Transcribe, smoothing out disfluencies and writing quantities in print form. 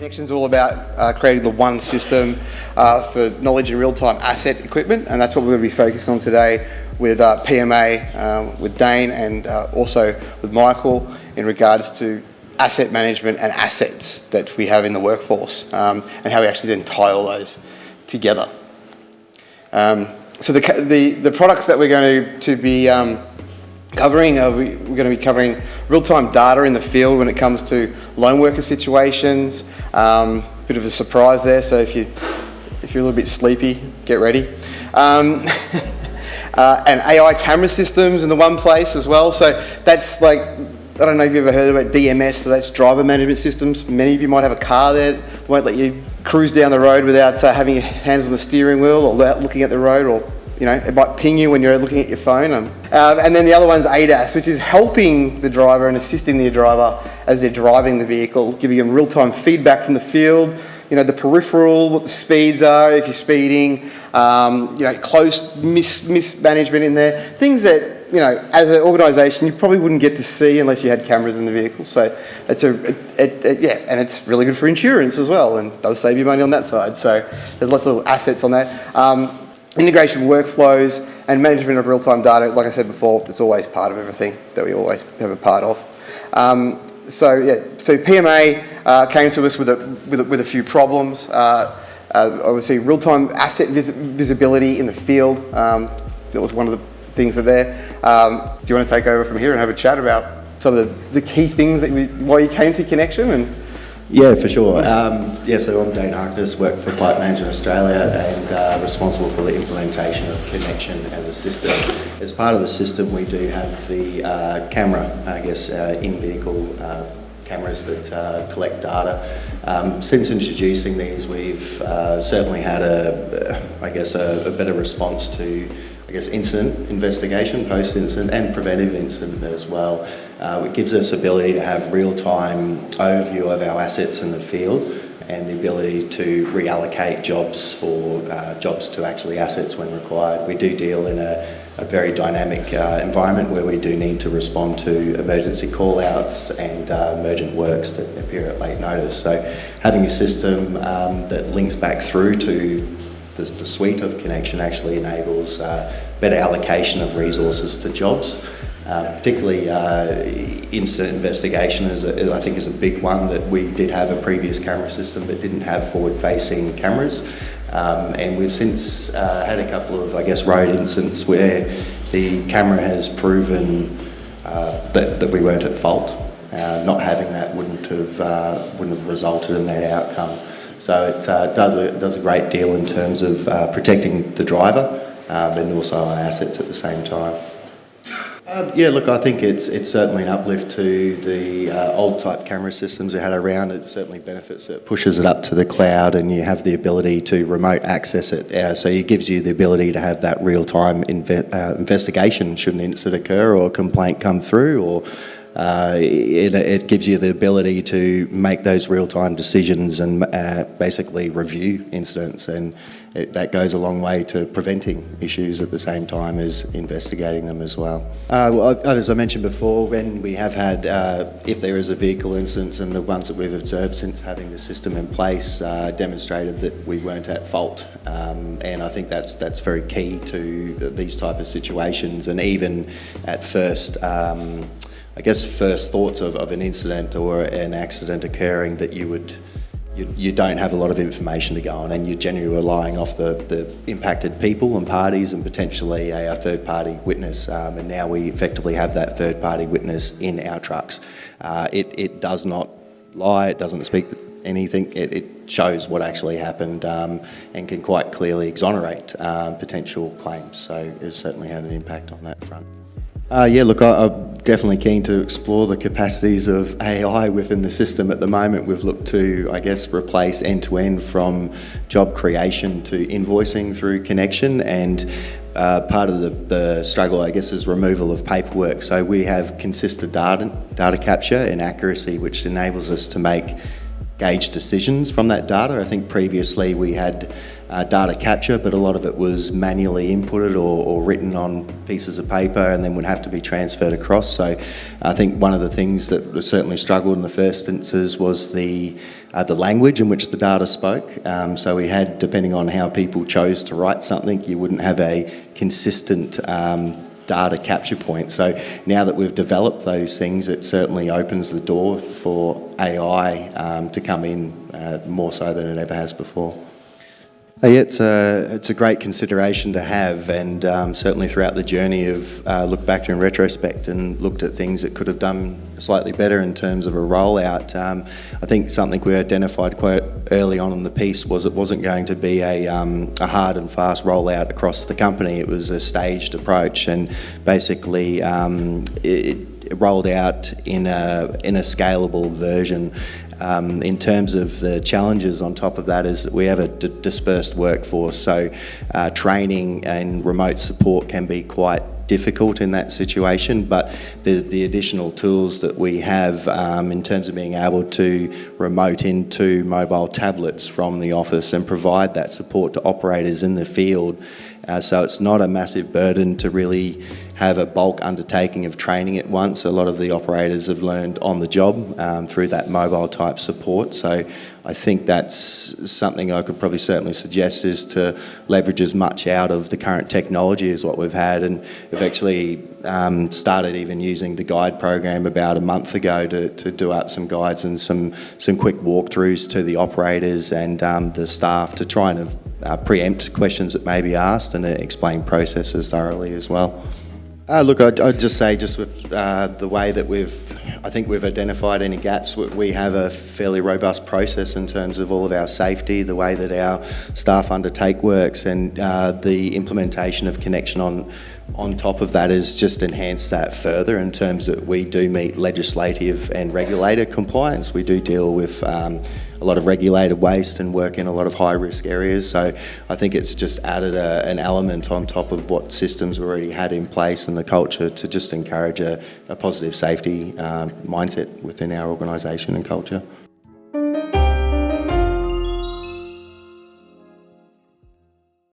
Kynection is all about creating the one system for knowledge and real-time asset equipment, and that's what we're going to be focusing on today with PMA, with Dane, and also with Michael in regards to asset management and assets that we have in the workforce, and how we actually then tie all those together. So the products that we're going to be covering, we're going to be covering real-time data in the field when it comes to lone worker situations. Bit of a surprise there, so if you're a little bit sleepy, get ready. And AI camera systems in the one place as well. So that's like, I don't know if you've ever heard about DMS, so that's driver management systems. Many of you might have a car that won't let you cruise down the road without having your hands on the steering wheel or looking at the road, or it might ping you when you're looking at your phone. And then the other one's ADAS, which is helping the driver and assisting the driver as they're driving the vehicle, giving them real-time feedback from the field, the peripheral, what the speeds are, if you're speeding, close mismanagement in there, things that, as an organisation, you probably wouldn't get to see unless you had cameras in the vehicle. So it's and it's really good for insurance as well, and does save you money on that side. So there's lots of assets on that. Integration workflows and management of real-time data, like I said before, it's always part of everything that we always have a part of. So PMA came to us with a few problems. Obviously, real-time asset visibility in the field. That was one of the things that there. Do you want to take over from here and have a chat about some of the key things that why you came to Kynection? Yeah, for sure. So I'm Dane Harkness, work for Pipe Management Australia, and responsible for the implementation of Kynection as a system. As part of the system, we do have the camera, in-vehicle cameras that collect data. Since introducing these, we've certainly had a better response to incident investigation, post-incident, and preventive incident as well. It gives us ability to have real-time overview of our assets in the field, and the ability to reallocate jobs or jobs to actually assets when required. We do deal in a very dynamic environment where we do need to respond to emergency call-outs and emergent works that appear at late notice. So having a system that links back through to the suite of Kynection actually enables better allocation of resources to jobs. Particularly incident investigation is a big one that we did have a previous camera system but didn't have forward-facing cameras. And we've since had a couple of road incidents where the camera has proven that we weren't at fault. Not having that wouldn't have resulted in that outcome. So it does a great deal in terms of protecting the driver and also our assets at the same time. I think it's certainly an uplift to the old type camera systems we had around. It certainly benefits it, pushes it up to the cloud, and you have the ability to remote access it. So it gives you the ability to have that real-time investigation should an incident occur or a complaint come through, or it gives you the ability to make those real-time decisions and basically review incidents, and that goes a long way to preventing issues at the same time as investigating them as well. As I mentioned before, when we have had, if there is a vehicle incident, and the ones that we've observed since having the system in place demonstrated that we weren't at fault, and I think that's very key to these type of situations. And even at first thoughts of an incident or an accident occurring, that you don't have a lot of information to go on, and you're generally relying off the impacted people and parties and potentially a third-party witness. And now we effectively have that third-party witness in our trucks. It does not lie, it doesn't speak anything, it shows what actually happened, and can quite clearly exonerate potential claims. So it's certainly had an impact on that front. I'm definitely keen to explore the capacities of AI within the system. At the moment, we've looked to, replace end-to-end from job creation to invoicing through Kynection, and part of the struggle, is removal of paperwork. So we have consistent data capture and accuracy, which enables us to make gauge decisions from that data. I think previously we had data capture, but a lot of it was manually inputted or written on pieces of paper and then would have to be transferred across. So I think one of the things that certainly struggled in the first instances was the language in which the data spoke. So we had, depending on how people chose to write something, you wouldn't have a consistent data capture point. So now that we've developed those things, it certainly opens the door for AI to come in more so than it ever has before. Yeah, it's a great consideration to have, and certainly throughout the journey of looked back in retrospect and looked at things that could have done slightly better in terms of a rollout. I think something we identified quite early on in the piece was it wasn't going to be a hard and fast rollout across the company. It was a staged approach, and basically it rolled out in a scalable version. In terms of the challenges on top of that is that we have a dispersed workforce, so training and remote support can be quite difficult in that situation, but the additional tools that we have in terms of being able to remote into mobile tablets from the office and provide that support to operators in the field. So it's not a massive burden to really have a bulk undertaking of training at once. A lot of the operators have learned on the job through that mobile type support. So I think that's something I could probably certainly suggest is to leverage as much out of the current technology as what we've had. And we've actually started even using the guide program about a month ago to do out some guides and some quick walkthroughs to the operators and the staff to try and preempt questions that may be asked and explain processes thoroughly as well. Look, I'd just say, just with the way that I think we've identified any gaps. We have a fairly robust process in terms of all of our safety, the way that our staff undertake works, and the implementation of Kynection on top of that has just enhanced that further in terms that we do meet legislative and regulator compliance. We do deal with a lot of regulated waste and work in a lot of high-risk areas. So I think it's just added an element on top of what systems we already had in place and the culture to just encourage a positive safety mindset within our organisation and culture.